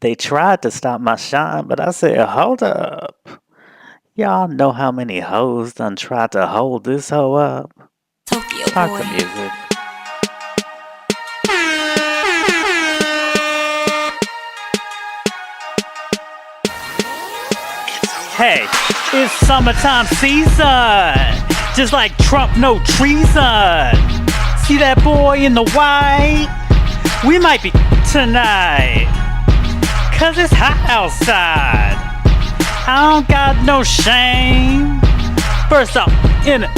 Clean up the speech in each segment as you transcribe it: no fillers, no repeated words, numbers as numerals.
They tried to stop my shine, but I said, hold up. Y'all know how many hoes done tried to hold this hoe up? Tokyo Start the boy. music. Hey, it's summertime season. Just like Trump, no treason. See that boy in the white? We might be tonight. Cause it's hot outside. I don't got no shame. First off, in it,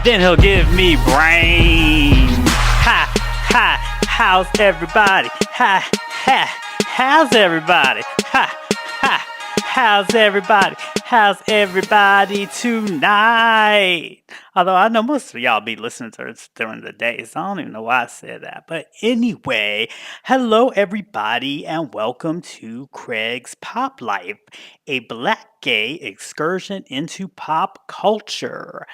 then he'll give me brain. Ha, ha, how's everybody? Ha, ha, how's everybody? Ha, ha, how's everybody? How's everybody tonight? Although I know most of y'all be listening to it during the day, so I don't even know why I said that. But anyway, hello everybody, and welcome to Craig's Pop Life, a black gay excursion into pop culture.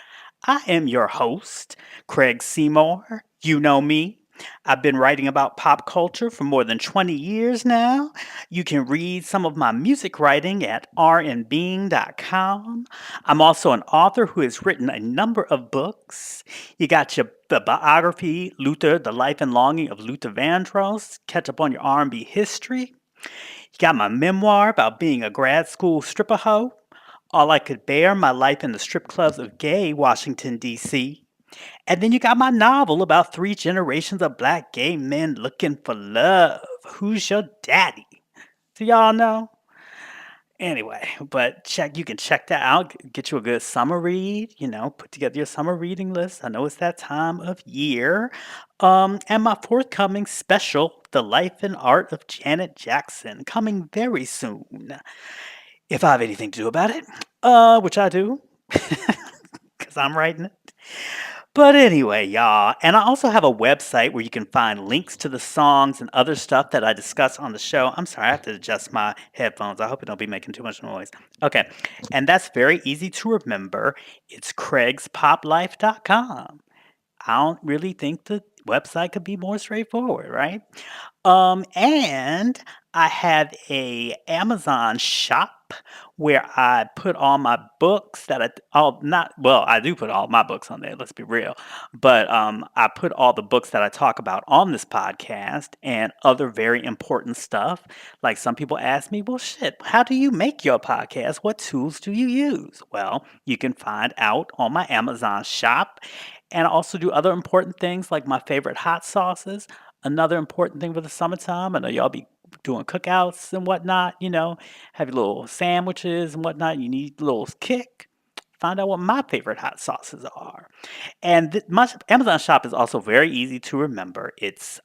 I am your host, Craig Seymour. You know me. I've been writing about pop culture for more than 20 years now. You can read some of my music writing at rnbeing.com. I'm also an author who has written a number of books. You got the biography, Luther, The Life and Longing of Luther Vandross. Catch up on your R&B history. You got my memoir about being a grad school stripper hoe. All I Could Bear, My Life in the Strip Clubs of Gay Washington, D.C. And then you got my novel about 3 generations of black gay men looking for love. Who's your daddy? Do y'all know? Anyway, but you can check that out, get you a good summer read, put together your summer reading list. I know it's that time of year. And my forthcoming special, The Life and Art of Janet Jackson, coming very soon. If I have anything to do about it, which I do, because I'm writing it. But anyway, y'all, and I also have a website where you can find links to the songs and other stuff that I discuss on the show. I'm sorry, I have to adjust my headphones. I hope it don't be making too much noise. Okay, and that's very easy to remember. It's craigspoplife.com. I don't really think the website could be more straightforward, right? And I have a Amazon shop where I put all my books that I do put all my books on there, let's be real. But I put all the books that I talk about on this podcast and other very important stuff. Like some people ask me, well, shit, how do you make your podcast? What tools do you use? Well, you can find out on my Amazon shop. And I also do other important things like my favorite hot sauces. Another important thing for the summertime, I know y'all be doing cookouts and whatnot, have your little sandwiches and whatnot. You need a little kick. Find out what my favorite hot sauces are. And my Amazon shop is also very easy to remember. It's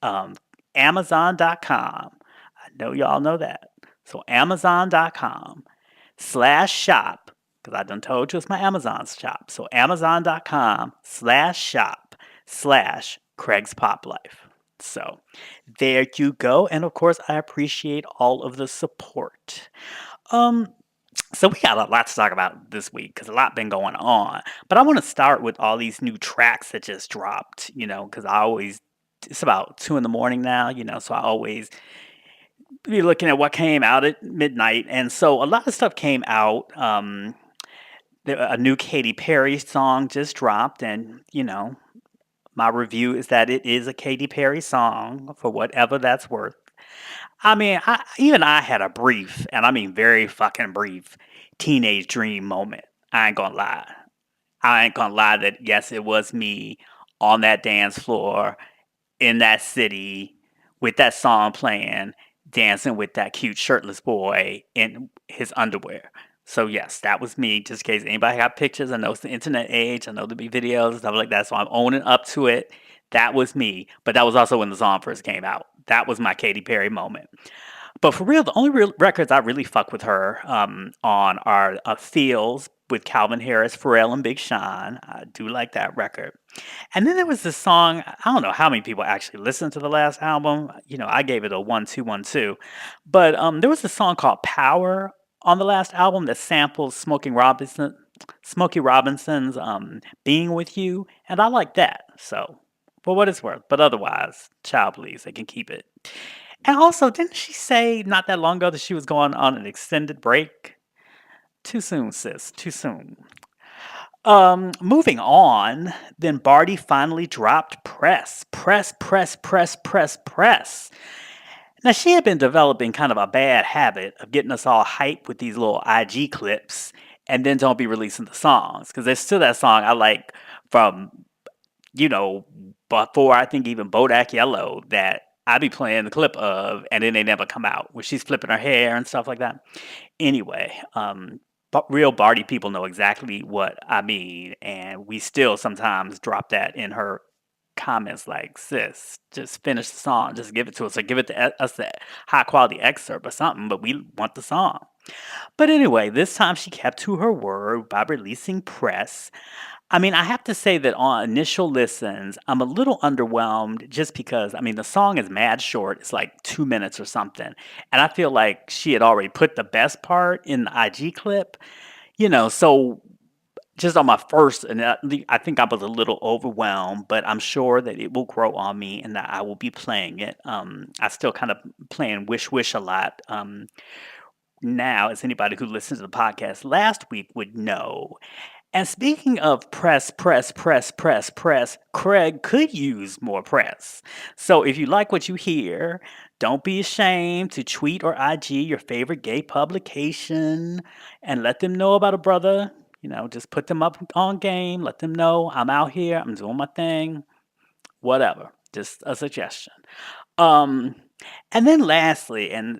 Amazon.com. I know y'all know that. So Amazon.com/shop, because I done told you it's my Amazon shop. So Amazon.com/shop/Craig's Pop Life. So there you go. And of course, I appreciate all of the support. Um, so we got a lot to talk about this week because a lot been going on. But I want to start with all these new tracks that just dropped, because it's about 2 in the morning now, so I always be looking at what came out at midnight. And so a lot of stuff came out. A new Katy Perry song just dropped, and my review is that it is a Katy Perry song for whatever that's worth. I mean, I had a brief, and I mean very fucking brief, teenage dream moment. I ain't gonna lie. I ain't gonna lie that yes, it was me on that dance floor in that city with that song playing, dancing with that cute shirtless boy in his underwear. So yes, that was me. Just in case anybody got pictures, I know it's the internet age. I know there'll be videos and stuff like that. So I'm owning up to it. That was me. But that was also when the song first came out. That was my Katy Perry moment. But for real, the only real records I really fuck with her on are Feels with Calvin Harris, Pharrell, and Big Sean. I do like that record. And then there was this song. I don't know how many people actually listened to the last album. I gave it a 1-2-1-2. But there was a song called Power on the last album that samples Smokey Robinson's Being With You. And I like that. So, for what it's worth. But otherwise, child please, they can keep it. And also, didn't she say not that long ago that she was going on an extended break? Too soon, sis. Too soon. Moving on, then Barty finally dropped Press. Press, press, press, press, press. Now, she had been developing kind of a bad habit of getting us all hyped with these little IG clips and then don't be releasing the songs. Because there's still that song I like from, you know, before I think even Bodak Yellow that I be playing the clip of and then they never come out where she's flipping her hair and stuff like that. Anyway, but real Barty people know exactly what I mean, and we still sometimes drop that in her comments like, sis, just finish the song, just give it to us, or give it to us the high quality excerpt or something, but we want the song. But anyway, this time she kept to her word by releasing Press. I mean, I have to say that on initial listens, I'm a little underwhelmed just because, I mean, the song is mad short. It's like 2 minutes or something. And I feel like she had already put the best part in the IG clip, so just on my first, and I think I was a little overwhelmed, but I'm sure that it will grow on me and that I will be playing it. I still kind of playing Wish Wish a lot. Now, as anybody who listens to the podcast last week would know. And speaking of press, press, press, press, press, Craig could use more press. So if you like what you hear, don't be ashamed to tweet or IG your favorite gay publication and let them know about a brother. Just put them up on game. Let them know I'm out here. I'm doing my thing. Whatever. Just a suggestion. Um, and then lastly, and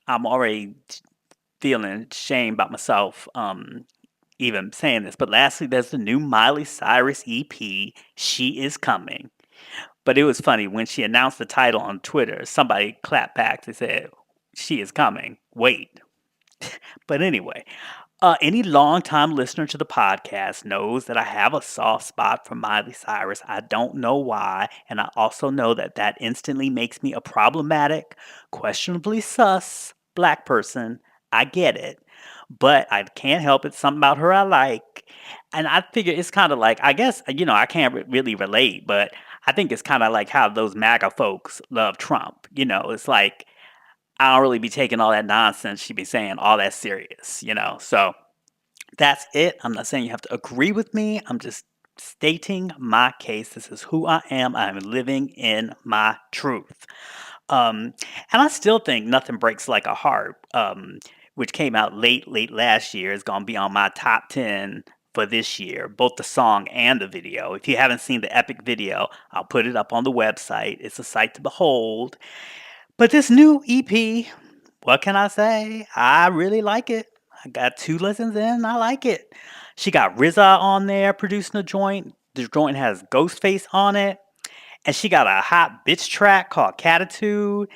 I'm already feeling shame about myself. Even saying this, but lastly, there's the new Miley Cyrus EP, She Is Coming. But it was funny when she announced the title on Twitter, somebody clapped back. They said, She Is Coming. Wait. But anyway, any longtime listener to the podcast knows that I have a soft spot for Miley Cyrus. I don't know why, and I also know that that instantly makes me a problematic, questionably sus black person. I get it, but I can't help it. Something about her I like, and I figure it's kind of like, I guess, I can't really relate, but I think it's kind of like how those MAGA folks love Trump. It's like I don't really be taking all that nonsense she be saying all that serious. So that's it. I'm not saying you have to agree with me. I'm just stating my case. This is who I am. I'm living in my truth. And I still think Nothing Breaks Like a Heart, which came out late last year, is going to be on my top 10 for this year, both the song and the video. If you haven't seen the epic video, I'll put it up on the website. It's a sight to behold. But this new EP, what can I say? I really like it. I got 2 listens in. I like it. She got RZA on there producing the joint. The joint has Ghostface on it. And she got a hot bitch track called Catitude.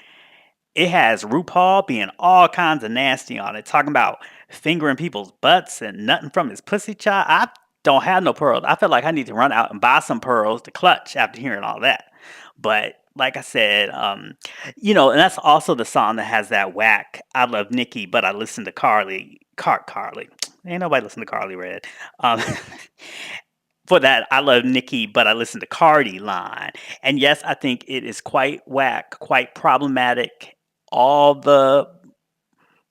It has RuPaul being all kinds of nasty on it, talking about fingering people's butts and nutting from his pussy child. I don't have no pearls. I feel like I need to run out and buy some pearls to clutch after hearing all that. But like I said, and that's also the song that has that whack. I love Nicki, but I listen to Carly. Ain't nobody listen to Carly Red. Um, for that, I love Nicki, but I listen to Cardi line. And yes, I think it is quite whack, quite problematic. All the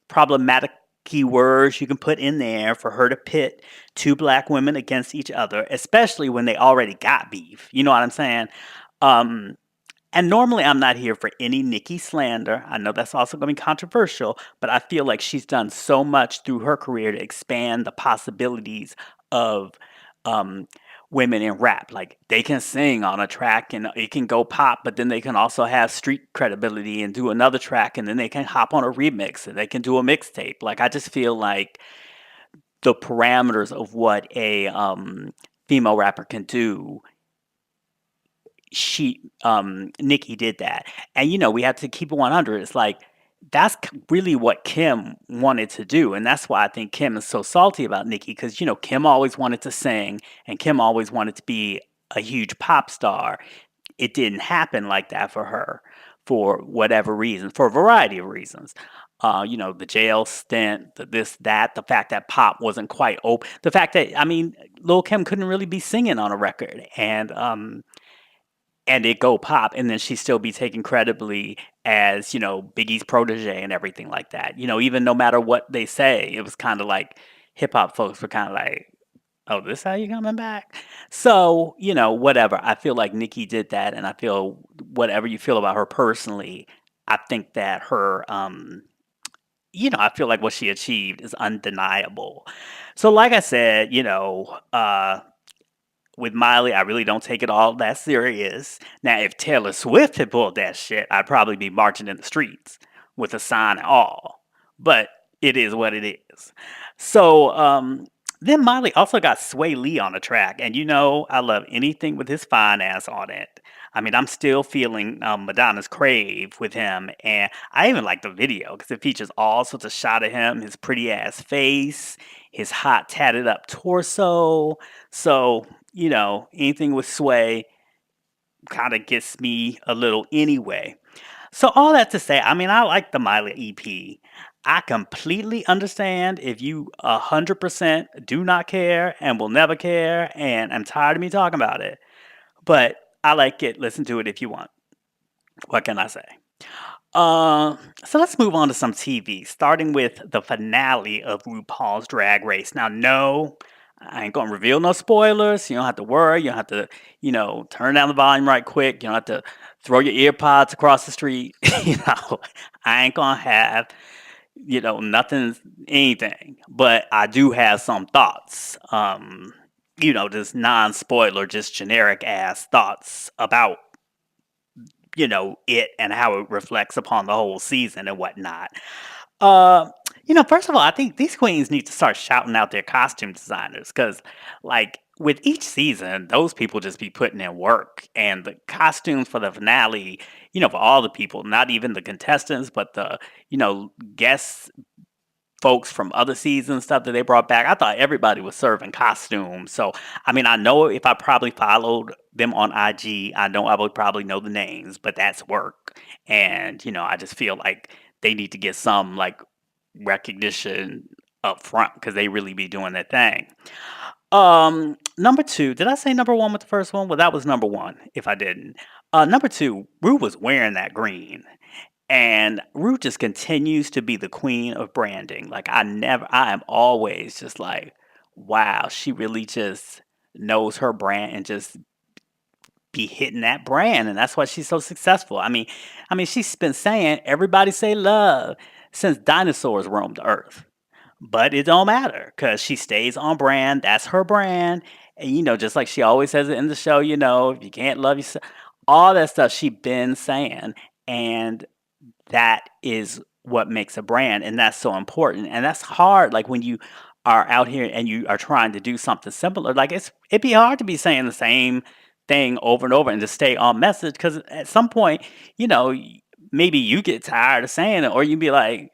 problematic keywords you can put in there for her to pit 2 black women against each other, especially when they already got beef. You know what I'm saying? Um, and normally I'm not here for any Nicki slander. I know that's also going to be controversial, but I feel like she's done so much through her career to expand the possibilities of um, women in rap. Like they can sing on a track and it can go pop, but then they can also have street credibility and do another track, and then they can hop on a remix and they can do a mixtape. Like I just feel like the parameters of what a female rapper can do, Nicki did that. And we have to keep it 100. It's like that's really what Kim wanted to do, and that's why I think Kim is so salty about Nicki, because Kim always wanted to sing and Kim always wanted to be a huge pop star. It didn't happen like that for her for whatever reason, for a variety of reasons. The jail stint, the this, that, the fact that pop wasn't quite open, the fact that, I mean, Lil Kim couldn't really be singing on a record, and it go pop, and then she still be taken credibly as, Biggie's protege and everything like that. Even no matter what they say, it was kind of like hip hop folks were kind of like, oh, this how you coming back? So, whatever. I feel like Nikki did that, and I feel whatever you feel about her personally, I think that I feel like what she achieved is undeniable. So, like I said, with Miley, I really don't take it all that serious. Now, if Taylor Swift had pulled that shit, I'd probably be marching in the streets with a sign and all. But it is what it is. So, then Miley also got Sway Lee on the track, and I love anything with his fine ass on it. I mean, I'm still feeling Madonna's Crave with him, and I even like the video because it features all sorts of shot of him, his pretty ass face, his hot tatted up torso. So, anything with Sway kind of gets me a little anyway. So all that to say, I mean, I like the Miley EP. I completely understand if you 100% do not care and will never care and I'm tired of me talking about it. But I like it. Listen to it if you want. What can I say? So let's move on to some TV, starting with the finale of RuPaul's Drag Race. Now, no, I ain't gonna reveal no spoilers. You don't have to worry. You don't have to, turn down the volume right quick. You don't have to throw your ear pods across the street. I ain't gonna have, nothing, anything. But I do have some thoughts. Just non-spoiler, just generic ass thoughts about it and how it reflects upon the whole season and whatnot. Uh, first of all, I think these queens need to start shouting out their costume designers because, like, with each season, those people just be putting in work, and the costumes for the finale, for all the people, not even the contestants, but the guests folks from other seasons stuff that they brought back. I thought everybody was serving costumes. So, I mean, I know if I probably followed them on IG, I know I would probably know the names, but that's work. And, I just feel like they need to get some like recognition up front because they really be doing their thing. Number two, did I say number one with the first one? Well, that was number one if I didn't. Number two, Rue was wearing that green. And Rue just continues to be the queen of branding. Like I am always just like, wow, she really just knows her brand and just be hitting that brand, and that's why she's so successful. I mean, she's been saying everybody say love since dinosaurs roamed the earth, but it don't matter because she stays on brand. That's her brand, and just like she always says it in the show, if you can't love yourself, all that stuff she been saying, and that is what makes a brand, and that's so important, and that's hard, like when you are out here and you are trying to do something similar, like it'd be hard to be saying the same thing over and over and to stay on message because at some point, you know maybe you get tired of saying it, or you be like,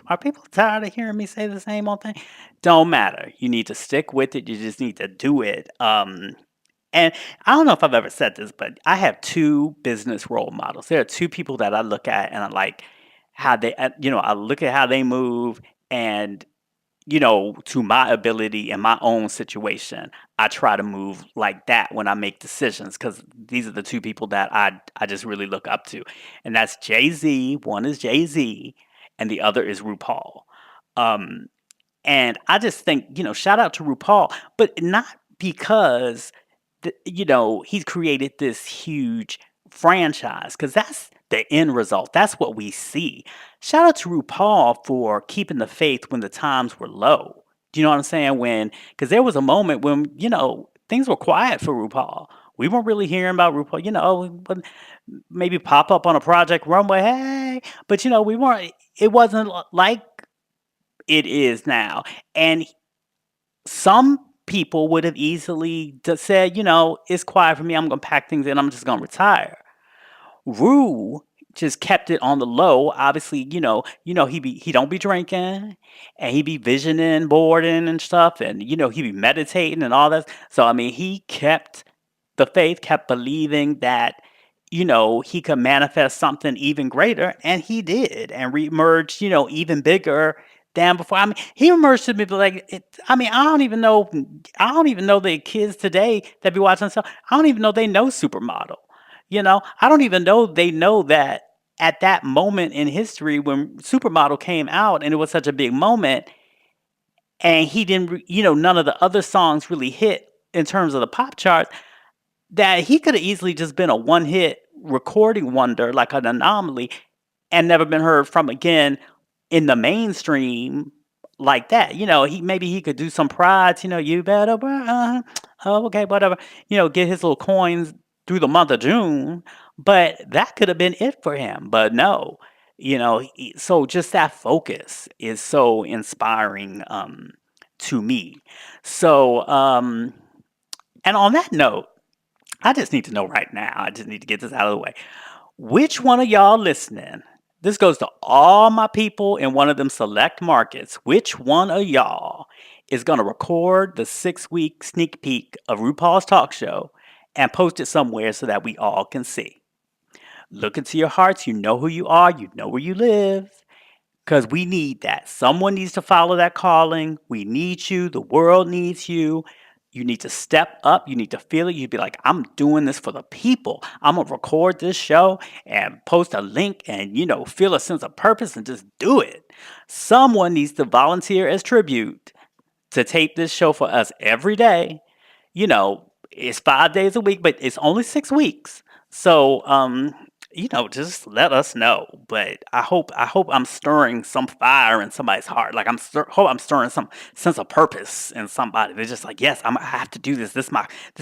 are people tired of hearing me say the same old thing? Don't matter, you need to stick with it, you just need to do it. And I don't know if I've ever said this, but I have two business role models. There are two people that I look at and I like how they, I look at how they move, and, to my ability and my own situation, I try to move like that when I make decisions because these are the two people that I just really look up to. And that's Jay Z. One is Jay Z, and the other is RuPaul. Um, and I just think, shout out to RuPaul, but not because he's created this huge franchise because that's the end result. That's what we see. Shout out to RuPaul for keeping the faith when the times were low. Do you know what I'm saying? Because there was a moment when, things were quiet for RuPaul. We weren't really hearing about RuPaul. Maybe pop up on a Project Runway, hey, but we weren't. It wasn't like it is now, and some people would have easily said, it's quiet for me. I'm going to pack things in. I'm just going to retire. Rue just kept it on the low. Obviously, he don't be drinking, and he be visioning, boarding and stuff, and he be meditating and all that. So I mean, he kept the faith, kept believing that he could manifest something even greater, and he did, and reemerged, even bigger than before. I mean, he emerged to be like, I mean, I don't even know the kids today that be watching stuff. I don't even know they know Supermodel. I don't even know they know that at that moment in history when Supermodel came out and it was such a big moment, and he didn't, none of the other songs really hit in terms of the pop charts, that he could have easily just been a one hit recording wonder, like an anomaly, and never been heard from again in the mainstream like that. He could do some prides, you better, oh, okay, whatever, get his little coins through the month of June, but that could have been it for him. But no, so just that focus is so inspiring to me. So, and on that note, I just need to know right now, I just need to get this out of the way. Which one of y'all listening, this goes to all my people in one of them select markets, which one of y'all is going to record the 6-week sneak peek of RuPaul's talk show and post it somewhere so that we all can see? Look into your hearts. You know who you are. You know where you live. Because we need that. Someone needs to follow that calling. We need you. The world needs you. You need to step up. You need to feel it. You'd be like, I'm doing this for the people. I'm going to record this show and post a link and, feel a sense of purpose and just do it. Someone needs to volunteer as tribute to tape this show for us every day. It's 5 days a week, but it's only 6 weeks. So, just let us know. But I hope I'm stirring some fire in somebody's heart. Like hope I'm stirring some sense of purpose in somebody. They're just like, yes, I have to do this. This is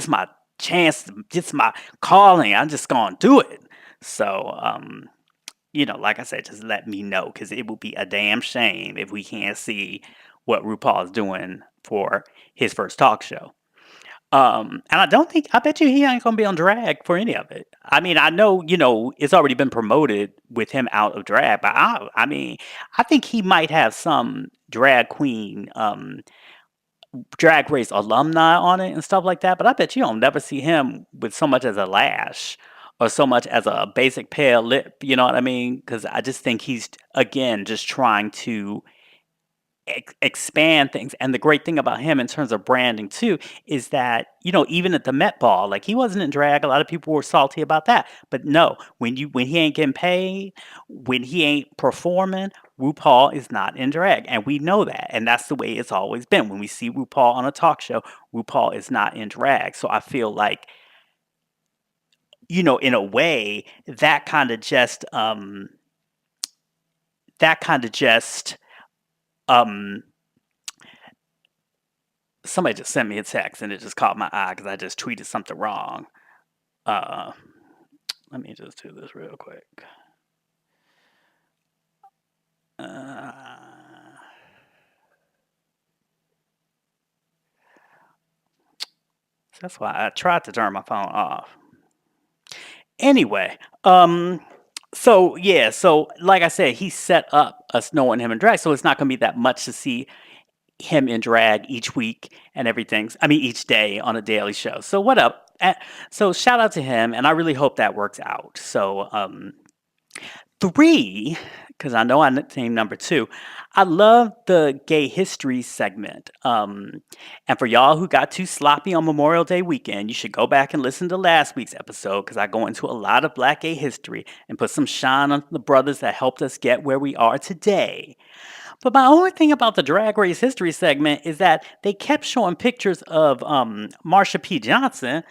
my chance. This is my calling. I'm just gonna do it. So, like I said, just let me know, because it would be a damn shame if we can't see what RuPaul is doing for his first talk show. And I bet you he ain't gonna be on drag for any of it. I mean, I know, it's already been promoted with him out of drag, but I think he might have some drag queen, drag race alumni on it and stuff like that. But I bet you don't never see him with so much as a lash or so much as a basic pale lip. You know what I mean? Because I just think he's, again, just trying to expand things. And the great thing about him in terms of branding too is that, even at the Met Ball, like, he wasn't in drag. A lot of people were salty about that. But no, when he ain't getting paid, when he ain't performing, RuPaul is not in drag. And we know that. And that's the way it's always been. When we see RuPaul on a talk show, RuPaul is not in drag. So I feel like, in a way, that kind of just um somebody just sent me a text and it just caught my eye because I just tweeted something wrong. Uh, Let me just do this real quick. Uh, that's why I tried to turn my phone off. Anyway, so yeah, so like I said, he set up us knowing him in drag, so it's not gonna be that much to see him in drag each week and everything. I mean, each day on a daily show. So what up? So shout out to him, and I really hope that works out. So 3, because I know I named number 2. I love the gay history segment. And for y'all who got too sloppy on Memorial Day weekend, you should go back and listen to last week's episode, because I go into a lot of Black gay history and put some shine on the brothers that helped us get where we are today. But my only thing about the Drag Race history segment is that they kept showing pictures of Marsha P. Johnson,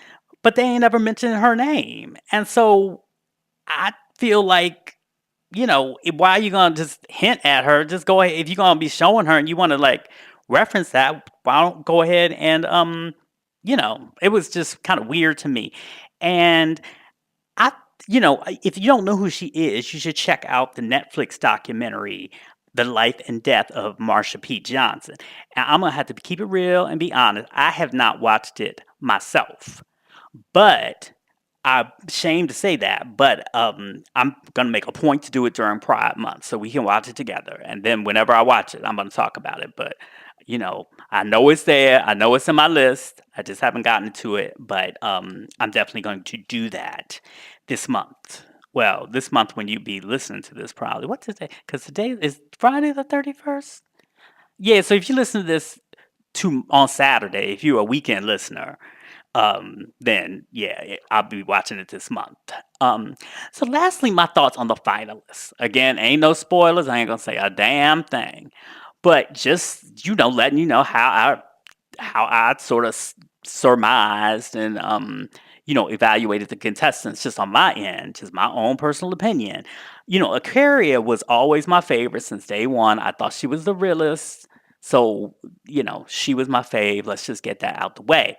but they ain't ever mentioned her name. And so I feel like, why are you going to just hint at her? Just go ahead. If you're going to be showing her and you want to, like, reference that, why don't go ahead and, it was just kind of weird to me. And I, if you don't know who she is, you should check out the Netflix documentary, The Life and Death of Marsha P. Johnson. And I'm going to have to keep it real and be honest. I have not watched it myself, but I'm ashamed to say that, but I'm going to make a point to do it during Pride Month so we can watch it together. And then whenever I watch it, I'm going to talk about it. But, I know it's there. I know it's in my list. I just haven't gotten to it. But I'm definitely going to do that this month. Well, this month when you be listening to this, probably. What's today? Because today is Friday the 31st? Yeah, so if you listen to this on Saturday, if you're a weekend listener, then yeah, I'll be watching it this month. Um, so lastly, my thoughts on the finalists. Again, ain't no spoilers. I ain't gonna say a damn thing, but just letting you know how I sort of surmised and evaluated the contestants just on my end, just my own personal opinion. Aquaria was always my favorite since day one. I thought she was the realest. So, she was my fave. Let's just get that out the way.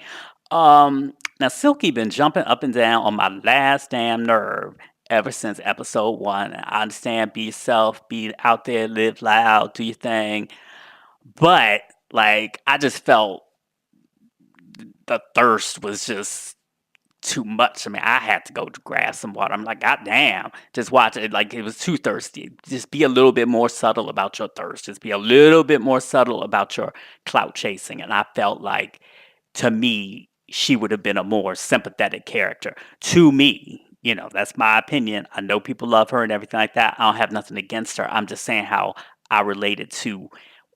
Now Silky been jumping up and down on my last damn nerve ever since episode one. I understand, be yourself, be out there, live loud, do your thing. But like I just felt the thirst was just too much. I mean, I had to go to grab some water. I'm like, God damn, just watch it. Like, it was too thirsty. Just be a little bit more subtle about your thirst. Just be a little bit more subtle about your clout chasing. And I felt like, to me, she would have been a more sympathetic character. To me, that's my opinion. I know people love her and everything like that. I don't have nothing against her. I'm just saying how I related to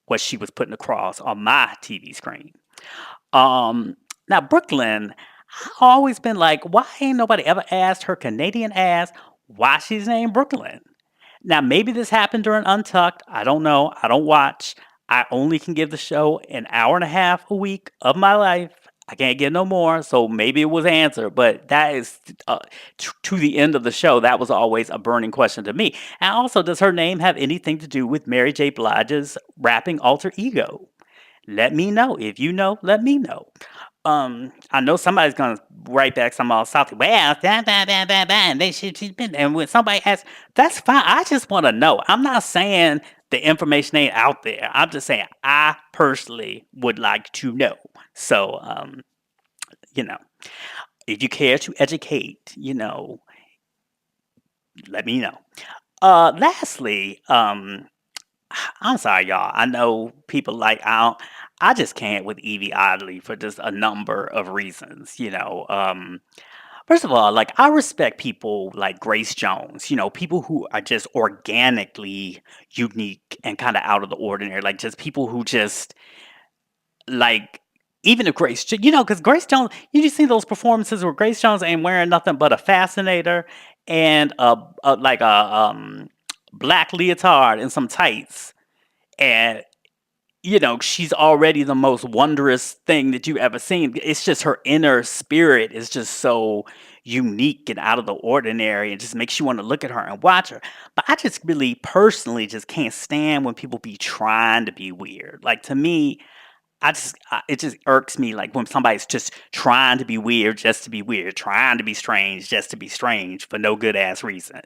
what she was putting across on my TV screen. Now Brooklyn, I always been like, why ain't nobody ever asked her Canadian ass why she's named Brooklyn? Now maybe this happened during Untucked. I don't know. I don't watch. I only can give the show an hour and a half a week of my life. I can't get no more, so maybe it was answered. But that is to the end of the show. That was always a burning question to me. And also, does her name have anything to do with Mary J. Blige's rapping alter ego? Let me know. If you know, let me know. I know somebody's gonna write back some all salty. Well, and she's been. And when somebody asks, that's fine. I just want to know. I'm not saying the information ain't out there. I'm just saying I personally would like to know. So, you know, if you care to educate, let me know. Lastly, I'm sorry, y'all. I know people like I just can't with Evie Oddly for just a number of reasons. First of all, like I respect people like Grace Jones. People who are just organically unique and kind of out of the ordinary. Like just people who just like. Even if because Grace Jones, you just see those performances where Grace Jones ain't wearing nothing but a fascinator and a black leotard and some tights, and she's already the most wondrous thing that you ever seen. It's just her inner spirit is just so unique and out of the ordinary and just makes you want to look at her and watch her. But I just really personally just can't stand when people be trying to be weird. Like to me, it just irks me like when somebody's just trying to be weird just to be weird, trying to be strange just to be strange for no good ass reason.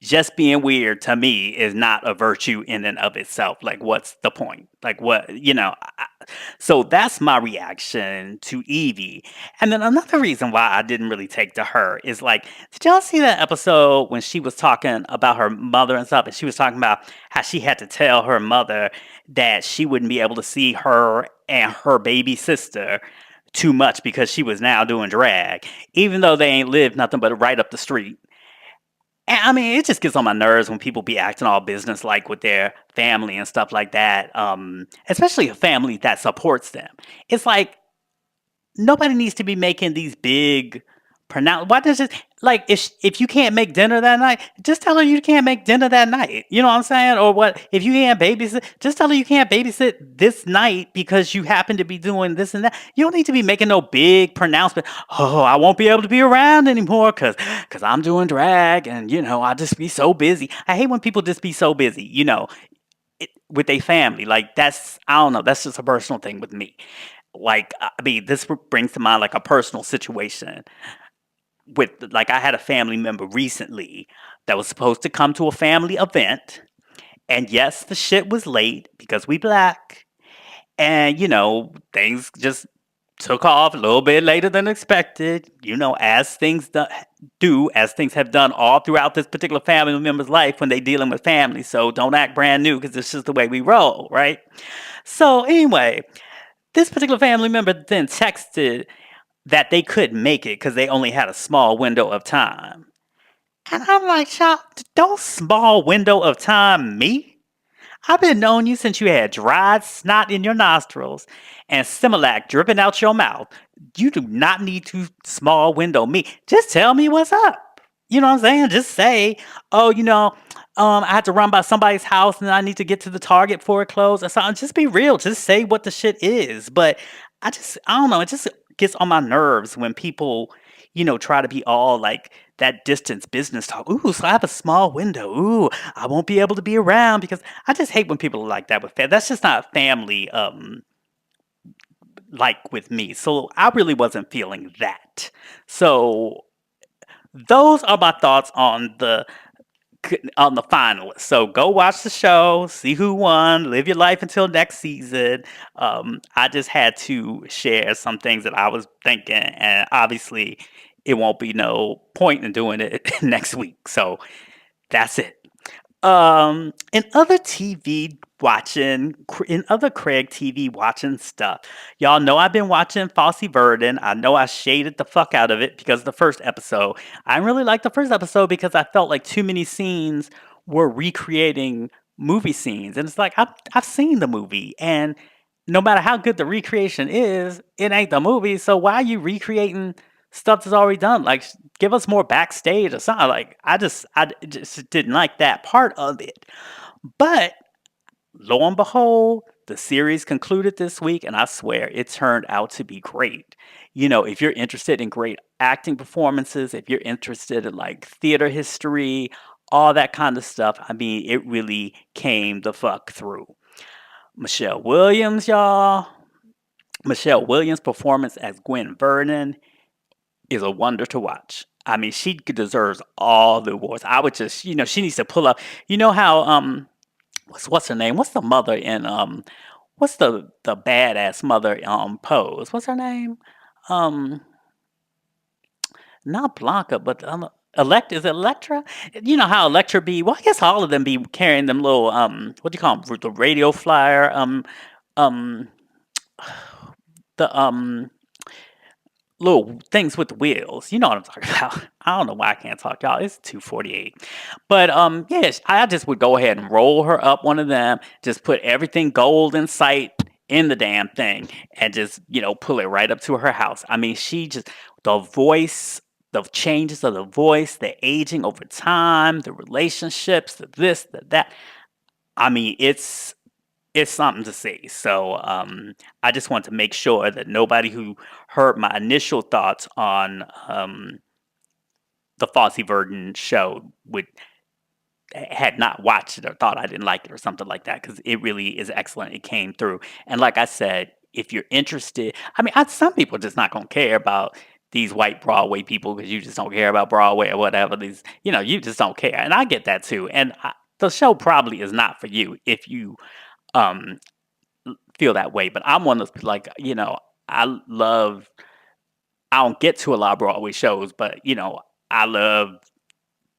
Just being weird to me is not a virtue in and of itself. Like, what's the point? Like, what, so that's my reaction to Evie. And then another reason why I didn't really take to her is like, did y'all see that episode when she was talking about her mother and stuff? And she was talking about how she had to tell her mother that she wouldn't be able to see her and her baby sister too much because she was now doing drag, even though they ain't lived nothing but right up the street. And I mean, it just gets on my nerves when people be acting all business like with their family and stuff like that. Especially a family that supports them. It's like nobody needs to be making these big why does it like if you can't make dinner that night, just tell her you can't make dinner that night. You know what I'm saying? Or what if you can't babysit, just tell her you can't babysit this night because you happen to be doing this and that. You don't need to be making no big pronouncement. Oh, I won't be able to be around anymore because I'm doing drag and I just be so busy. I hate when people just be so busy, with their family. Like I don't know, that's just a personal thing with me. Like, I mean, this brings to mind like a personal situation with like I had a family member recently that was supposed to come to a family event, and yes, the shit was late because we black, and things just took off a little bit later than expected, as things as things have done all throughout this particular family member's life when they dealing with family. So don't act brand new because this is the way we roll, right? So anyway, this particular family member then texted that they couldn't make it because they only had a small window of time. And I'm like, y'all, don't small window of time me. I've been knowing you since you had dried snot in your nostrils and Similac dripping out your mouth. You do not need to small window me. Just tell me what's up. You know what I'm saying? Just say, oh, I had to run by somebody's house and I need to get to the Target before it closed or something. Just be real. Just say what the shit is. But I don't know. It just gets on my nerves when people, try to be all like that distance business talk. Ooh, so I have a small window. Ooh, I won't be able to be around because I just hate when people are like that with family. That's just not family. Like with me. So I really wasn't feeling that. So those are my thoughts on the finalists. So go watch the show, see who won, live your life until next season. I just had to share some things that I was thinking, and obviously, it won't be no point in doing it next week. So that's it. In other Craig TV watching stuff, y'all know I've been watching Fosse Verdon. I know I shaded the fuck out of it because of the first episode. I really liked the first episode because I felt like too many scenes were recreating movie scenes. And it's like, I've seen the movie, and no matter how good the recreation is, it ain't the movie. So why are you recreating stuff that's already done? Like, give us more backstage or something. Like, I just didn't like that part of it. But lo and behold, the series concluded this week, and I swear it turned out to be great. If you're interested in great acting performances, if you're interested in like theater history, all that kind of stuff, I mean, it really came the fuck through. Michelle Williams, y'all. Michelle Williams' performance as Gwen Vernon is a wonder to watch. I mean, she deserves all the awards. I would just, she needs to pull up. You know how what's her name? What's the mother in what's the badass mother Pose? What's her name? Um Not Blanca, but is it Electra? You know how Electra be? Well, I guess all of them be carrying them little what do you call them? The radio flyer um the little things with the wheels. You know what I'm talking about. I don't know why I can't talk, y'all. It's 2:48. But yes, I just would go ahead and roll her up one of them, just put everything gold in sight in the damn thing and just, pull it right up to her house. I mean, the voice, the changes of the voice, the aging over time, the relationships, the this, the that. I mean, it's something to see. So I just want to make sure that nobody who heard my initial thoughts on the Fosse Verdon show would had not watched it or thought I didn't like it or something like that, because it really is excellent. It came through, and like I said, if you're interested, I mean, some people just not gonna care about these white Broadway people because you just don't care about Broadway or whatever. You just don't care, and I get that too. And the show probably is not for you if you um feel that way. But I'm one of those, like, I love. I don't get to a lot of Broadway shows, but I love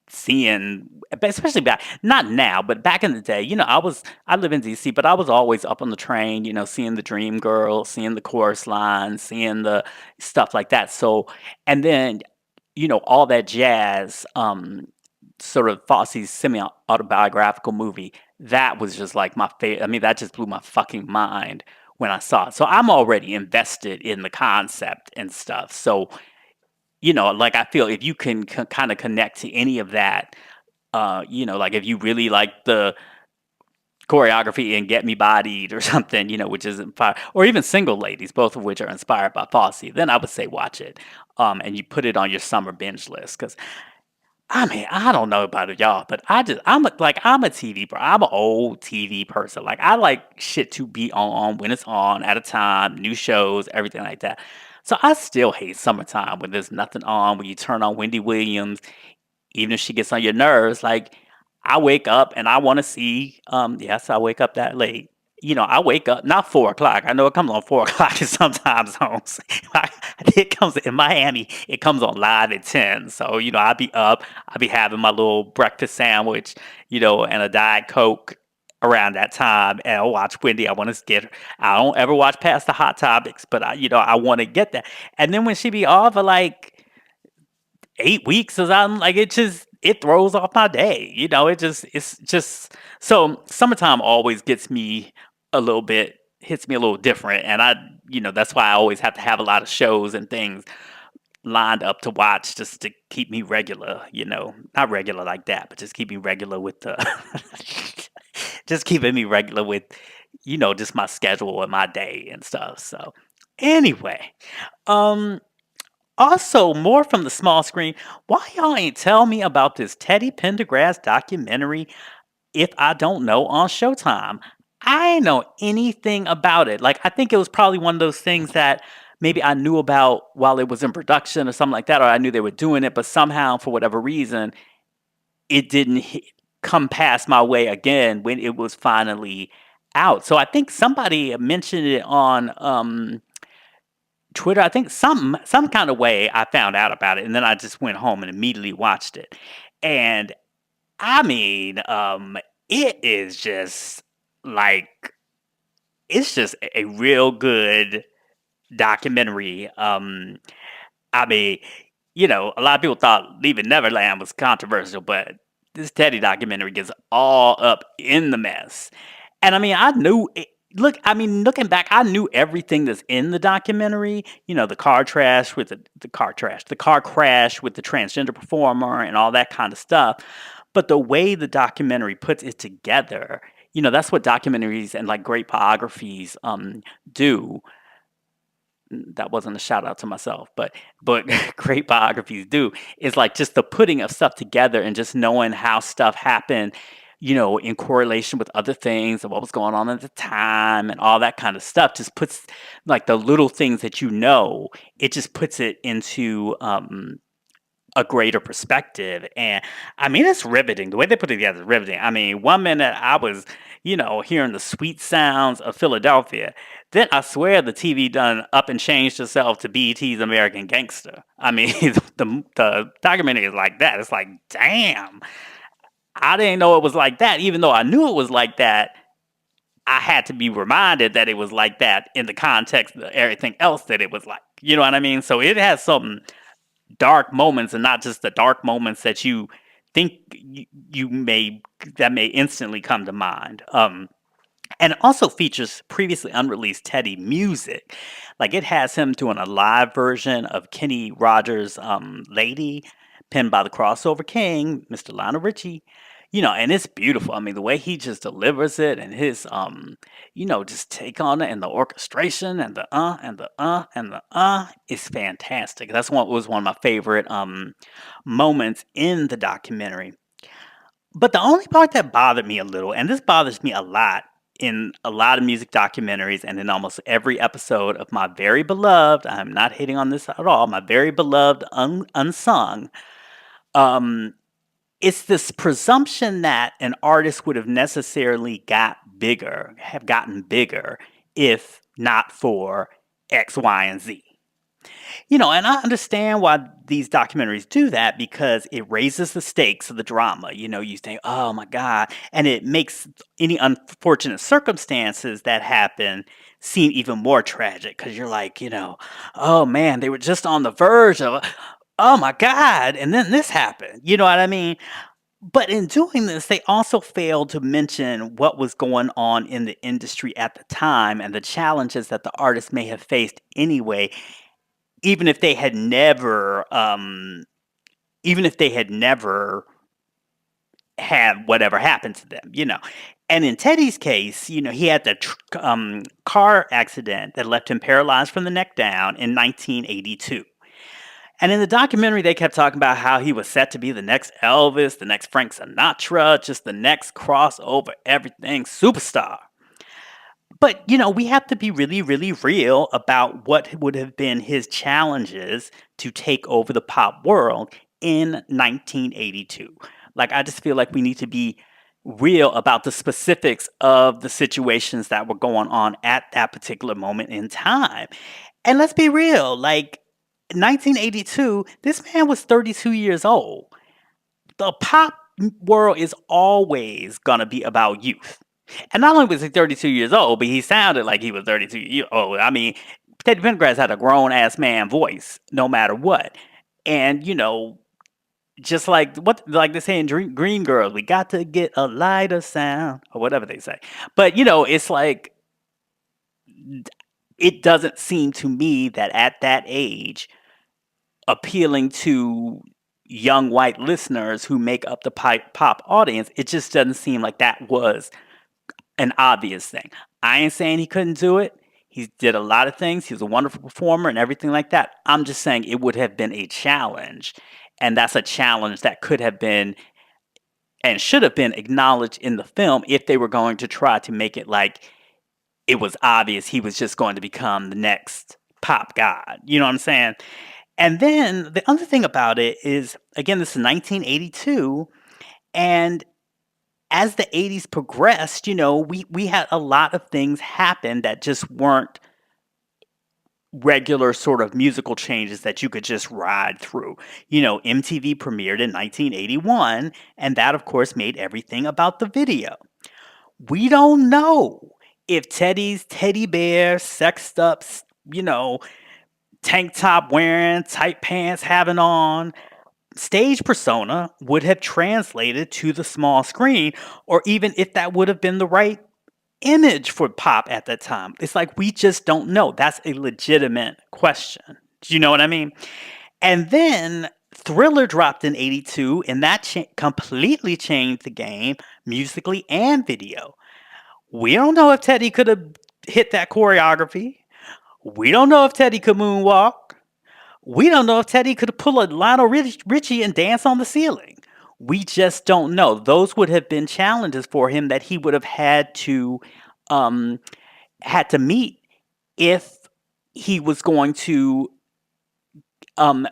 seeing, especially back, not now, but back in the day. I live in DC, but I was always up on the train. Seeing the Dream Girl, seeing the chorus line, seeing the stuff like that. So, and then all that jazz. Sort of Fosse's semi-autobiographical movie, that was just like my favorite. I mean, that just blew my fucking mind when I saw it. So I'm already invested in the concept and stuff. So, like, I feel if you can kind of connect to any of that, like if you really like the choreography in Get Me Bodied or something, which is inspired, or even Single Ladies, both of which are inspired by Fosse, then I would say watch it. And you put it on your summer binge list, because I mean, I don't know about it, y'all, but I'm a TV bro. I'm an old TV person. Like, I like shit to be on when it's on at a time, new shows, everything like that. So I still hate summertime when there's nothing on, when you turn on Wendy Williams, even if she gets on your nerves. Like, I wake up and I want to see. Yes, I wake up that late. I wake up not 4 o'clock. I know it comes on 4 o'clock in some time zones. It comes in Miami. It comes on live at 10. So I be up. I be having my little breakfast sandwich, and a Diet Coke around that time, and I watch Wendy. I want to get her. I don't ever watch past the Hot Topics, but I want to get that. And then when she be off for like 8 weeks or something, like, it throws off my day. It's just so summertime always gets me a little bit hits me a little different, and that's why I always have to have a lot of shows and things lined up to watch just to keep me regular. Not regular like that, but just keep me regular with the, just keeping me regular with, just my schedule and my day and stuff. So, anyway, um, also more from the small screen. Why y'all ain't tell me about this Teddy Pendergrass documentary if I don't know on Showtime? I ain't know anything about it. Like, I think it was probably one of those things that maybe I knew about while it was in production or something like that, or I knew they were doing it, but somehow, for whatever reason, it didn't come past my way again when it was finally out. So I think somebody mentioned it on Twitter. I think some kind of way I found out about it, and then I just went home and immediately watched it. And I mean, it is just like it's just a real good documentary. I mean, a lot of people thought Leaving Neverland was controversial, but this Teddy documentary gets all up in the mess. And I mean, I knew it, look, I mean, looking back, I knew everything that's in the documentary. The car trash with the car crash with the transgender performer and all that kind of stuff. But the way the documentary puts it together, that's what documentaries and like great biographies do. That wasn't a shout out to myself, but great biographies do, is like just the putting of stuff together and just knowing how stuff happened, in correlation with other things and what was going on at the time and all that kind of stuff. Just puts like the little things that it just puts it into a greater perspective. And I mean, it's riveting. The way they put it together is riveting. I mean, one minute I was, hearing the sweet sounds of Philadelphia. Then I swear the TV done up and changed itself to BET's American Gangster. I mean, the documentary is like that. It's like, damn, I didn't know it was like that. Even though I knew it was like that, I had to be reminded that it was like that in the context of everything else that it was like. You know what I mean? So it has some dark moments, and not just the dark moments that you think you may that may instantly come to mind. And it also features previously unreleased Teddy music. Like, it has him doing a live version of Kenny Rogers' "Lady," penned by the crossover king, Mr. Lionel Richie. And it's beautiful. I mean, the way he just delivers it, and his just take on it, and the orchestration, and the and the and the is fantastic. That's what was one of my favorite moments in the documentary. But the only part that bothered me a little, and this bothers me a lot in a lot of music documentaries and in almost every episode of my very beloved, I'm not hating on this at all, my very beloved Unsung, um, it's this presumption that an artist would have necessarily have gotten bigger if not for X, Y, and Z. And I understand why these documentaries do that, because it raises the stakes of the drama. You think, oh my God. And it makes any unfortunate circumstances that happen seem even more tragic, because you're like, oh man, they were just on the verge of, oh my God. And then this happened. You know what I mean? But in doing this, they also failed to mention what was going on in the industry at the time and the challenges that the artists may have faced anyway, even if they had never, had whatever happened to them. And in Teddy's case, he had the car accident that left him paralyzed from the neck down in 1982. And in the documentary, they kept talking about how he was set to be the next Elvis, the next Frank Sinatra, just the next crossover, everything superstar. But, we have to be really, really real about what would have been his challenges to take over the pop world in 1982. Like, I just feel like we need to be real about the specifics of the situations that were going on at that particular moment in time. And let's be real, like, 1982, this man was 32 years old. The pop world is always going to be about youth. And not only was he 32 years old, but he sounded like he was 32 years old. I mean, Teddy Pendergrass had a grown ass man voice, no matter what. And, just like they say in Green Girls, we got to get a lighter sound, or whatever they say. But, it's like, it doesn't seem to me that at that age, appealing to young white listeners who make up the pop audience, it just doesn't seem like that was an obvious thing. I ain't saying he couldn't do it. He did a lot of things. He was a wonderful performer and everything like that. I'm just saying it would have been a challenge. And that's a challenge that could have been and should have been acknowledged in the film if they were going to try to make it like it was obvious he was just going to become the next pop god. You know what I'm saying? And then the other thing about it is, again, this is 1982, and as the 80s progressed, we had a lot of things happen that just weren't regular sort of musical changes that you could just ride through. MTV premiered in 1981, and that, of course, made everything about the video. We don't know if Teddy's teddy bear, sexed up, you know, tank top wearing, tight pants having on, stage persona would have translated to the small screen, or even if that would have been the right image for pop at that time. It's like we just don't know. That's a legitimate question. Do you know what I mean? And then Thriller dropped in 82, and that completely changed the game musically and video. We don't know if Teddy could have hit that choreography. We don't know if Teddy could moonwalk. We don't know if Teddy could pull a Lionel Richie and dance on the ceiling. We just don't know. Those would have been challenges for him that he would have um, had to meet if he was going to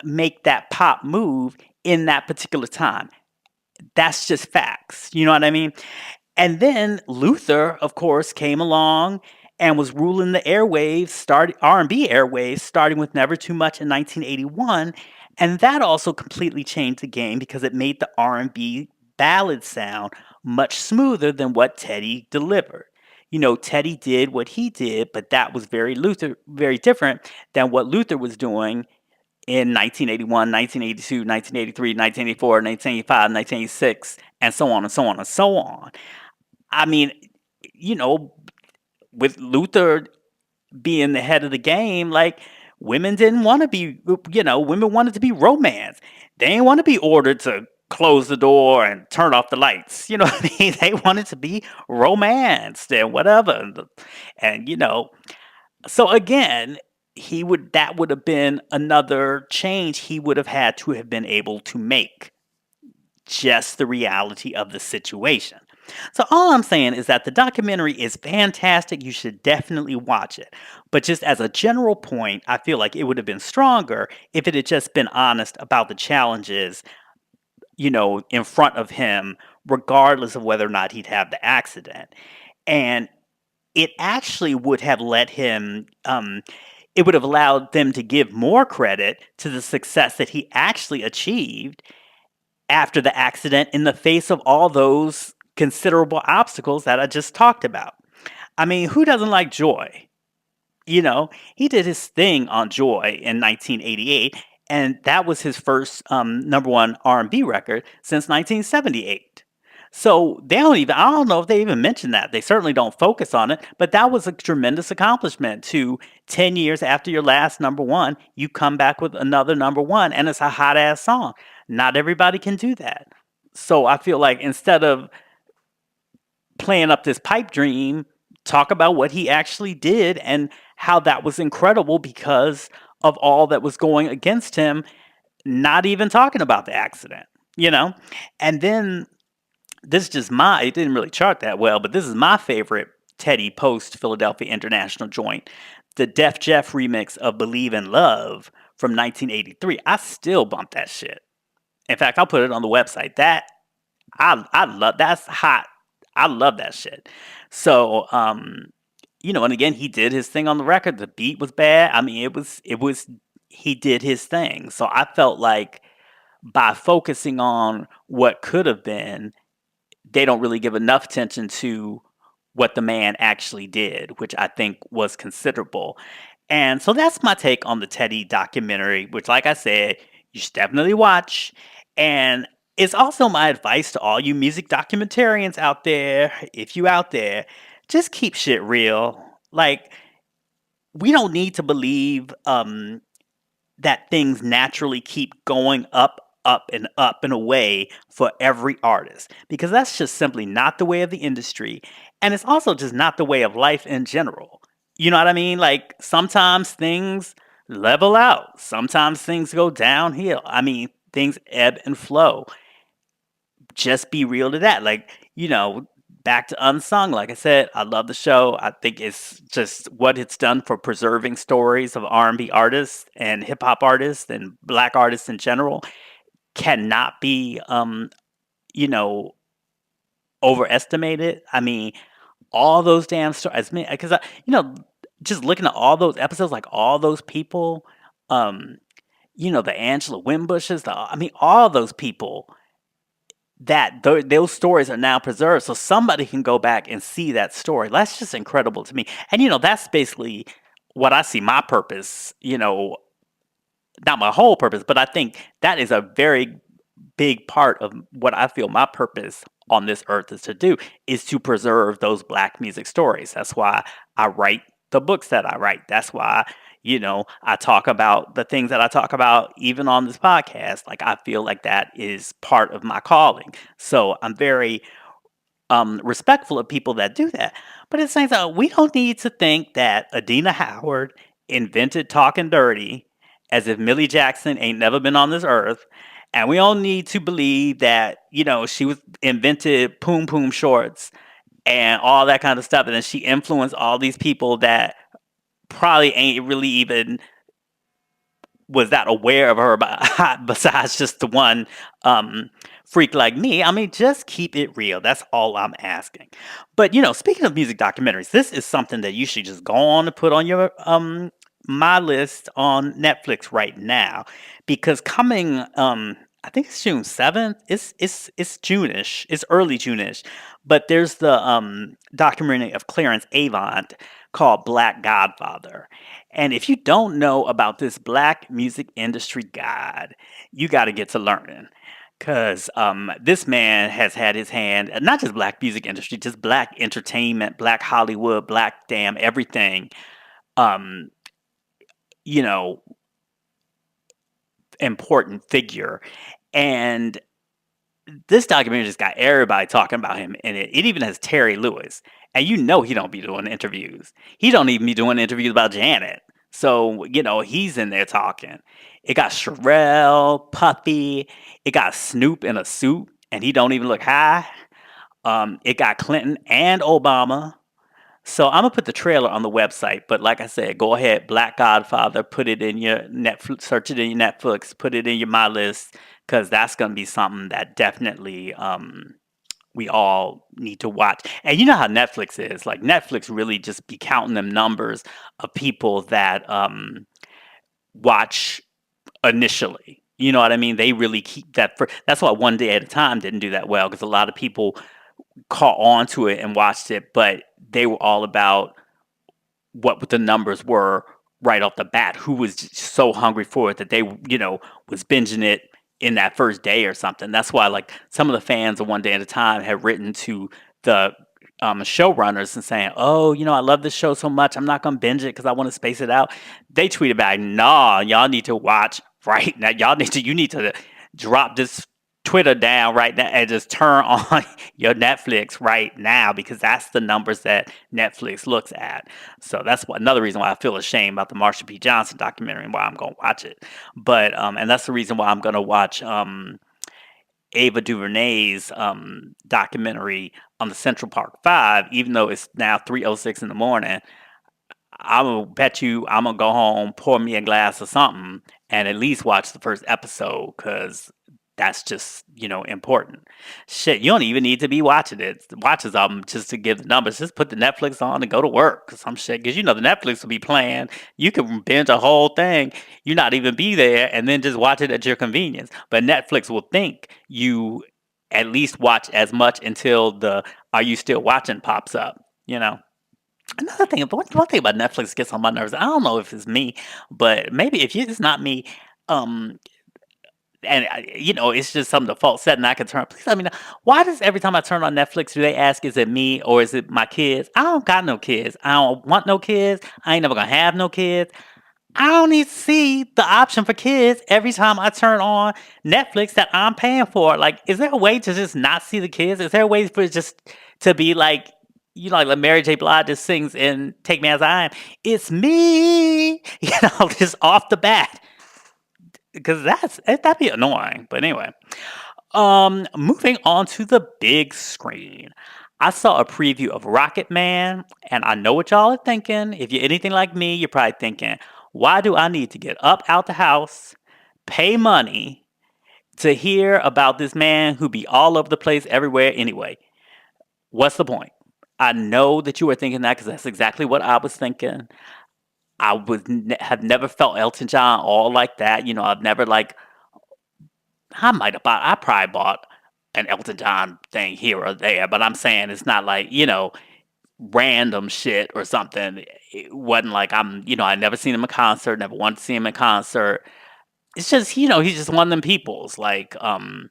make that pop move in that particular time. That's just facts. You know what I mean? And then Luther, of course, came along and was ruling the airwaves, R&B airwaves, starting with Never Too Much in 1981, and that also completely changed the game because it made the R&B ballad sound much smoother than what Teddy delivered. Teddy did what he did, but that was very different than what Luther was doing in 1981, 1982, 1983, 1984, 1985, 1986, and so on and so on and so on. I mean, you know, with Luther being the head of the game, like women didn't want to be, women wanted to be romance. They didn't want to be ordered to close the door and turn off the lights. You know what I mean? They wanted to be romanced and whatever. And so again, that would have been another change he would have had to have been able to make, just the reality of the situation. So all I'm saying is that the documentary is fantastic. You should definitely watch it. But just as a general point, I feel like it would have been stronger if it had just been honest about the challenges, in front of him, regardless of whether or not he'd have the accident. And it actually would have let him, it would have allowed them to give more credit to the success that he actually achieved after the accident in the face of all those considerable obstacles that I just talked about. I mean, who doesn't like Joy? He did his thing on Joy in 1988, and that was his first number one R&B record since 1978. So I don't know if they even mention that. They certainly don't focus on it, but that was a tremendous accomplishment to 10 years after your last number one, you come back with another number one, and it's a hot ass song. Not everybody can do that. So I feel like instead of playing up this pipe dream, talk about what he actually did and how that was incredible because of all that was going against him, not even talking about the accident, And then this is just it didn't really chart that well, but this is my favorite Teddy post Philadelphia International joint, the Def Jeff remix of Believe in Love from 1983. I still bump that shit. In fact, I'll put it on the website. I love, that's hot. I love that shit. So, and again, he did his thing on the record. The beat was bad. I mean, he did his thing. So I felt like by focusing on what could have been, they don't really give enough attention to what the man actually did, which I think was considerable. And so that's my take on the Teddy documentary, which, like I said, you should definitely watch. And it's also my advice to all you music documentarians out there, if you out there, just keep shit real. Like, we don't need to believe that things naturally keep going up and away for every artist because that's just simply not the way of the industry. And it's also just not the way of life in general. You know what I mean? Like sometimes things level out, sometimes things go downhill. I mean, things ebb and flow. Just be real to that. Like, back to Unsung, like I said, I love the show. I think it's just what it's done for preserving stories of R&B artists and hip hop artists and black artists in general cannot be you know, overestimated. I mean, all those damn stories, because just looking at all those episodes, like all those people, um, the Angela Winbushes, I mean, all those people that those stories are now preserved so somebody can go back and see that story. That's just incredible to me. And that's basically what I see my purpose, not my whole purpose, but I think that is a very big part of what I feel my purpose on this earth is to do, is to preserve those black music stories. That's why I write the books that I write. That's why, I talk about the things that I talk about even on this podcast. Like I feel like that is part of my calling. So I'm very respectful of people that do that. But at the same time, we don't need to think that Adina Howard invented talking dirty as if Millie Jackson ain't never been on this earth. And we don't need to believe that, she was invented poom poom shorts and all that kind of stuff. And then she influenced all these people that probably ain't really even was that aware of her besides just the one freak like me. I mean, just keep it real. That's all I'm asking. But speaking of music documentaries, this is something that you should just go on to put on your my list on Netflix right now because coming I think it's June 7th. It's June-ish. It's early June-ish. But there's the documentary of Clarence Avant called Black Godfather. And if you don't know about this black music industry god, you got to get to learning. Because this man has had his hand, not just black music industry, just black entertainment, black Hollywood, black damn everything, um, you know, important figure. And this documentary just got everybody talking about him in it. It even has Terry Lewis. And he don't be doing interviews. He don't even be doing interviews about Janet. So, he's in there talking. It got Sherelle, Puffy. It got Snoop in a suit, and he don't even look high. It got Clinton and Obama. So I'm gonna put the trailer on the website, but like I said, go ahead, Black Godfather, put it in your Netflix, search it in your Netflix, put it in your my list, because that's gonna be something that definitely we all need to watch. And you know how Netflix is. Like Netflix really just be counting them numbers of people that watch initially. You know what I mean? They really keep that for that's why One Day at a Time didn't do that well because a lot of people caught on to it and watched it, but they were all about what the numbers were right off the bat. Who was just so hungry for it that they, was binging it in that first day or something. That's why, like, some of the fans of One Day at a Time had written to the showrunners and saying, "Oh, I love this show so much. I'm not gonna binge it because I want to space it out." They tweeted back, "Nah, y'all need to watch right now. You need to drop this Twitter down right now and just turn on your Netflix right now because that's the numbers that Netflix looks at." So that's another reason why I feel ashamed about the Marsha P. Johnson documentary and why I'm going to watch it. But and that's the reason why I'm going to watch Ava DuVernay's documentary on the Central Park Five, even though it's now 3:06 in the morning. I'm gonna bet you I'm gonna go home, pour me a glass of something, and at least watch the first episode because that's just important. Shit, you don't even need to be watching it. Watch this album just to give the numbers. Just put the Netflix on and go to work or some shit. Because the Netflix will be playing. You can binge a whole thing. You not even be there and then just watch it at your convenience. But Netflix will think you at least watch as much until the "Are you still watching?" pops up. Another thing, one thing about Netflix gets on my nerves. I don't know if it's me, but maybe if it's not me. Um, And it's just some default setting I can turn. Please let me know. Why does every time I turn on Netflix, do they ask, is it me or is it my kids? I don't got no kids. I don't want no kids. I ain't never gonna have no kids. I don't need to see the option for kids every time I turn on Netflix that I'm paying for. Like, is there a way to just not see the kids? Is there a way for it just to be like, like Mary J. Blige just sings in "Take Me as I Am"? It's me, just off the bat, because that'd be annoying. But anyway, moving on to the big screen. I saw a preview of Rocketman, and I know what y'all are thinking. If you're anything like me, you're probably thinking, why do I need to get up out the house, pay money to hear about this man who be all over the place everywhere anyway? What's the point? I know that you were thinking that because that's exactly what I was thinking. I have never felt Elton John all like that. I've never I probably bought an Elton John thing here or there, but I'm saying it's not like, random shit or something. It wasn't like I never seen him in concert, never wanted to see him in concert. It's just, he's just one of them peoples. Like, and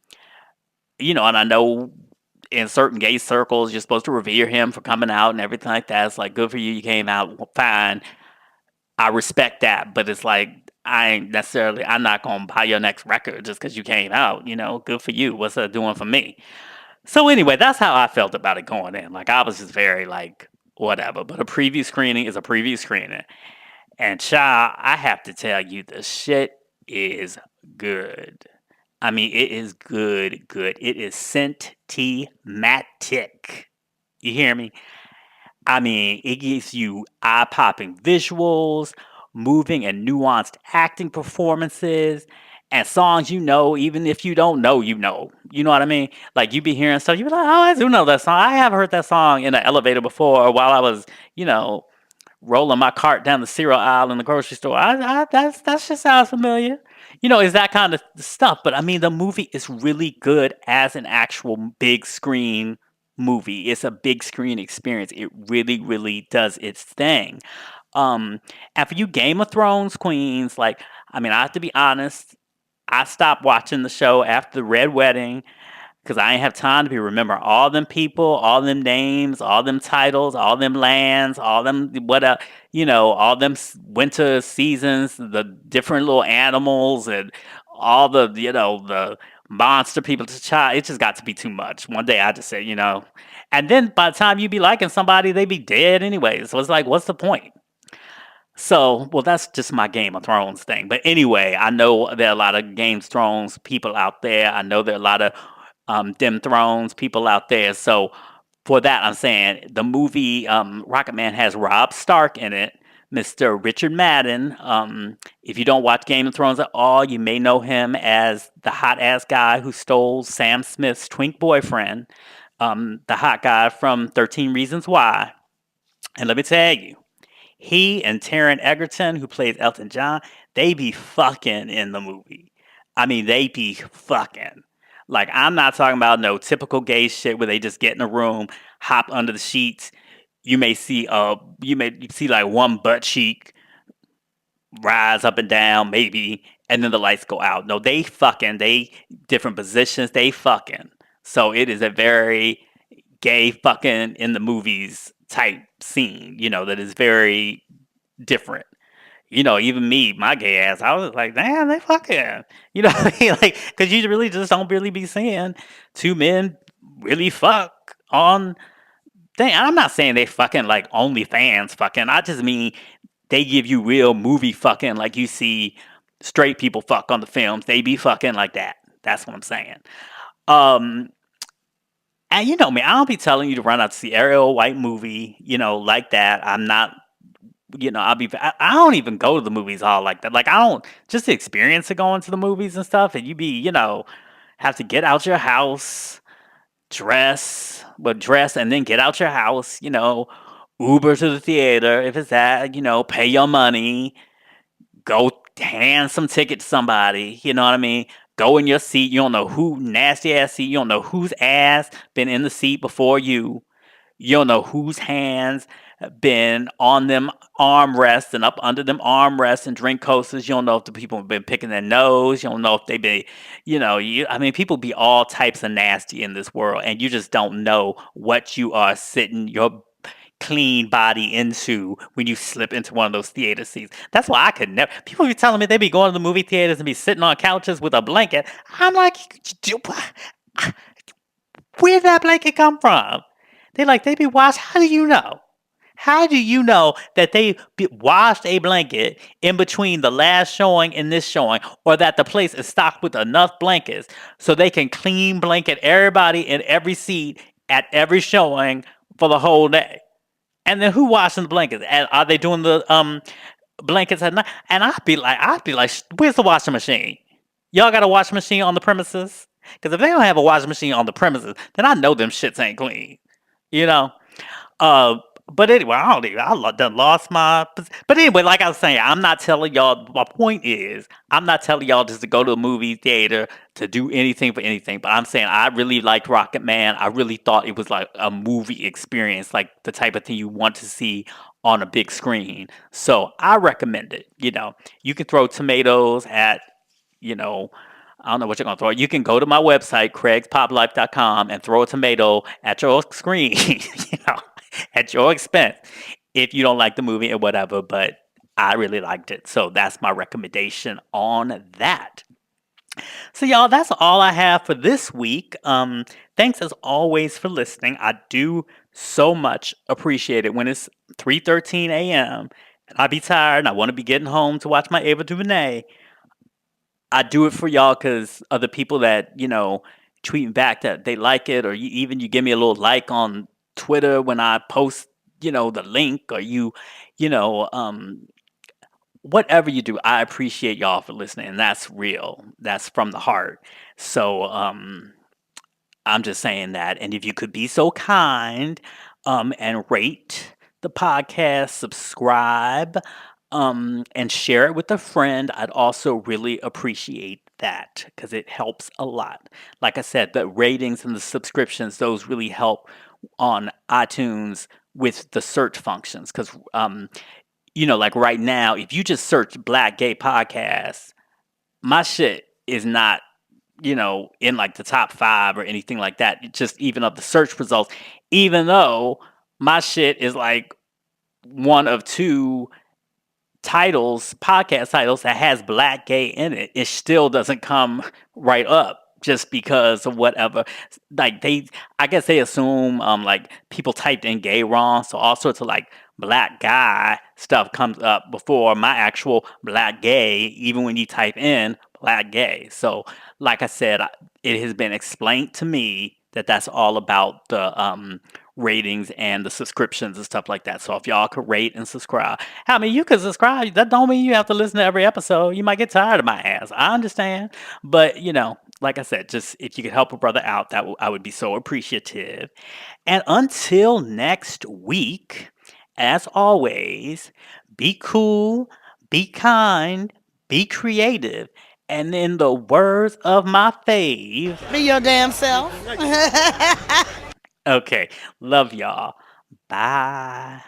I know in certain gay circles, you're supposed to revere him for coming out and everything like that. It's like, good for you. You came out fine. I respect that, but it's like, I'm not going to buy your next record just because you came out, good for you. What's that doing for me? So anyway, that's how I felt about it going in. Like, I was just very like, whatever. But a preview screening is a preview screening. And child, I have to tell you, the shit is good. I mean, it is good, good. It is cinematic. You hear me? I mean, it gives you eye-popping visuals, moving and nuanced acting performances, and songs even if you don't know, you know. You know what I mean? Like, you be hearing stuff, you be like, oh, I do know that song. I have heard that song in an elevator before, or while I was, rolling my cart down the cereal aisle in the grocery store. That's just sounds familiar. Is that kind of stuff. But I mean, the movie is really good as an actual big screen movie. It's a big screen experience. It really, really does its thing. And for you Game of Thrones queens, like, I mean, I have to be honest. I stopped watching the show after the Red Wedding because I ain't have time to be remember all them people, all them names, all them titles, all them lands, all them all them winter seasons, the different little animals, and all the monster people to child. It just got to be too much. One day I just said, and then by the time you be liking somebody, they be dead anyway. So it's like, what's the point? So, well, that's just my Game of Thrones thing. But anyway, I know there are a lot of Game of Thrones people out there. I know there are a lot of Dim Thrones people out there. So, for that, I'm saying the movie Rocketman has Rob Stark in it, Mr. Richard Madden. If you don't watch Game of Thrones at all, you may know him as the hot ass guy who stole Sam Smith's twink boyfriend, the hot guy from 13 Reasons Why. And let me tell you, he and Taron Egerton, who plays Elton John, they be fucking in the movie. I mean, they be fucking. Like, I'm not talking about no typical gay shit where they just get in a room, hop under the sheets. You may see like one butt cheek rise up and down, maybe, and then the lights go out. No, they fucking. They different positions. They fucking. So it is a very gay fucking in the movies type scene, that is very different. Even me, my gay ass, I was like, damn, they fucking. You know what I mean? Like, because you really just don't really be seeing two men really fuck on thing. I'm not saying they fucking like OnlyFans fucking. I just mean they give you real movie fucking like you see straight people fuck on the films. They be fucking like that. That's what I'm saying. And you know me, I don't be telling you to run out to see Ariel White movie, like that. I'm not, I don't even go to the movies all like that. Like, I don't, just the experience of going to the movies and stuff, and you be, have to get out your house, dress, and then get out your house, Uber to the theater, if it's that, pay your money, go hand some ticket to somebody, you know what I mean? Go in your seat. You don't know who nasty ass seat. You don't know whose ass been in the seat before you. You don't know whose hands have been on them armrests and up under them armrests and drink coasters. You don't know if the people have been picking their nose. You don't know if they been, I mean, people be all types of nasty in this world, and you just don't know what you are sitting your clean body into when you slip into one of those theater seats. That's why I could never. People be telling me they be going to the movie theaters and be sitting on couches with a blanket. I'm like, where did that blanket come from? They be washed. How do you know? How do you know that washed a blanket in between the last showing and this showing, or that the place is stocked with enough blankets so they can clean blanket everybody in every seat at every showing for the whole day? And then who washing the blankets? And are they doing the blankets at night? And I'd be like, where's the washing machine? Y'all got a washing machine on the premises? Because if they don't have a washing machine on the premises, then I know them shits ain't clean. You know? Uh, but anyway, I done lost my. But anyway, like I was saying, I'm not telling y'all. My point is, I'm not telling y'all just to go to a movie theater to do anything for anything. But I'm saying I really liked Rocketman. I really thought it was like a movie experience, like the type of thing you want to see on a big screen. So I recommend it. You can throw tomatoes at, you know, I don't know what you're gonna throw. You can go to my website, craigspoplife.com, and throw a tomato at your screen, at your expense, if you don't like the movie or whatever. But I really liked it, so that's my recommendation on that. So y'all, that's all I have for this week. Thanks as always for listening. I do so much appreciate it when it's 3:13 a.m. and I be tired and I want to be getting home to watch my Ava DuVernay. I do it for y'all because of the people that, tweeting back that they like it, or even you give me a little like on Twitter when I post, the link, or you know, whatever you do. I appreciate y'all for listening. And that's real. That's from the heart. So, I'm just saying that. And if you could be so kind, and rate the podcast, subscribe, and share it with a friend, I'd also really appreciate that because it helps a lot. Like I said, the ratings and the subscriptions, those really help on iTunes with the search functions. Because, like right now, if you just search Black Gay Podcasts, my shit is not in like the top 5 or anything like that. It just even of the search results, even though my shit is like one of 2 podcast titles that has Black Gay in it, it still doesn't come right up just because of whatever. Like I guess they assume like people typed in gay wrong, so all sorts of like Black guy stuff comes up before my actual Black gay, even when you type in Black gay. So like I said, it has been explained to me that that's all about the ratings and the subscriptions and stuff like that. So if y'all could rate and subscribe, I mean, you can subscribe. That don't mean you have to listen to every episode. You might get tired of my ass. I understand, but like I said, just if you could help a brother out, I would be so appreciative. And until next week, as always, be cool, be kind, be creative, and in the words of my fave, Be your damn self. okay, love y'all. Bye.